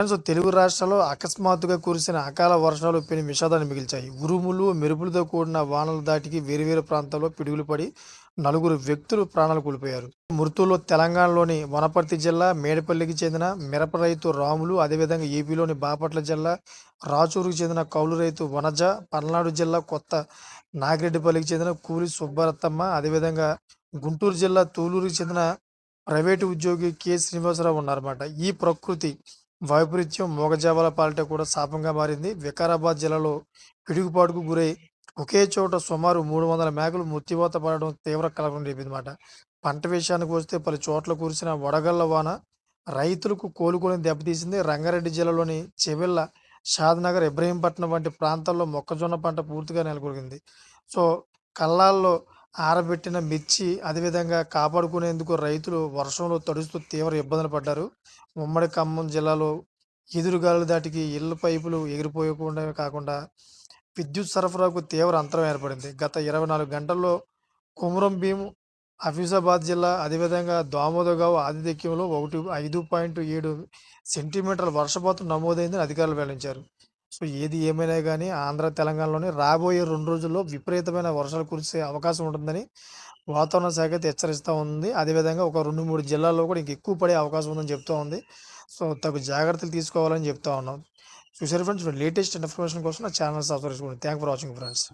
So, Telugu రాష్ట్రాల్లో అకస్మాత్తుగా కురిసిన అకాల వర్షాలు పెను విషాదాన్ని మిగిల్చాయి. ఉరుములు, మెరుపులతో కూడిన వానల ధాటికి వేరు వేరు ప్రాంతాల్లో పిడుగులు పడి నలుగురు వ్యక్తులు ప్రాణాలు కోల్పోయారు. మృతుల్లో తెలంగాణలోని వనపర్తి జిల్లా మేడిపల్లికి చెందిన మిరప రైతు రాములు, అదేవిధంగా ఏపీలోని బాపట్ల జిల్లా రాచూరుకు చెందిన కౌలు రైతు వనజ, పల్నాడు జిల్లా కొత్త నాగిరెడ్డిపల్లికి చెందిన కూలి సుబ్బరత్తమ్మ, అదేవిధంగా గుంటూరు జిల్లా తూలూరుకు చెందిన ప్రైవేటు ఉద్యోగి కె. శ్రీనివాసరావు ఉన్నారన్నమాట. ఈ ప్రకృతి వైపరీత్యం మూగజీవాల పాలిట కూడా శాపంగా మారింది. వికారాబాద్ జిల్లాలో పిడుగుపాటుకు గురై ఒకే చోట సుమారు 300 మేకలు మృత్యువాత పడడం తీవ్ర కలకలం రేపిందన్నమాట. పంట విషయానికి వస్తే పలు చోట్ల కురిసిన వడగళ్ల వాన రైతులకు కోలుకొని దెబ్బతీసింది. రంగారెడ్డి జిల్లాలోని చెవెళ్ల, షాద్‌నగర్, ఇబ్రహీంపట్నం వంటి ప్రాంతాల్లో మొక్కజొన్న పంట పూర్తిగా నెలకొరిగింది. సో, కల్లాల్లో ఆరబెట్టిన మిర్చి అదేవిధంగా కాపాడుకునేందుకు రైతులు వర్షంలో తడుస్తూ తీవ్ర ఇబ్బందులు పడ్డారు. ఉమ్మడి ఖమ్మం జిల్లాలో ఎదురుగాలుల దాటికి ఇళ్ల పైపులు ఎగిరిపోయకుండామే కాకుండా విద్యుత్ సరఫరాకు తీవ్ర అంతరం ఏర్పడింది. గత 24 గంటల్లో కొమురం భీం, ఆసిఫాబాద్ జిల్లా, అదేవిధంగా దామోదగావ్ ఆతిథ్యంలో 5.7 సెంటీమీటర్ల వర్షపాతం నమోదైందని అధికారులు వెల్లడించారు. సో, ఏది ఏమైనా గానీ ఆంధ్ర, తెలంగాణలోని రాబోయే 2 రోజుల్లో విపరీతమైన వర్షాలు కురిసే అవకాశం ఉంటుందని వాతావరణ శాఖ అయితే హెచ్చరిస్తా ఉంది. అదేవిధంగా ఒక 2, 3 జిల్లాల్లో కూడా ఇంకెక్కువ పడే అవకాశం ఉందని చెప్తా ఉంది. సో, తగు జాగ్రత్తలు తీసుకోవాలని చెప్తా ఉన్నాం. చూసారు ఫ్రెండ్స్, లేటెస్ట్ ఇన్ఫర్మేషన్ కోసం నా ఛానల్ సబ్స్క్రైబ్ చేసుకోండి. Thank for watching friends.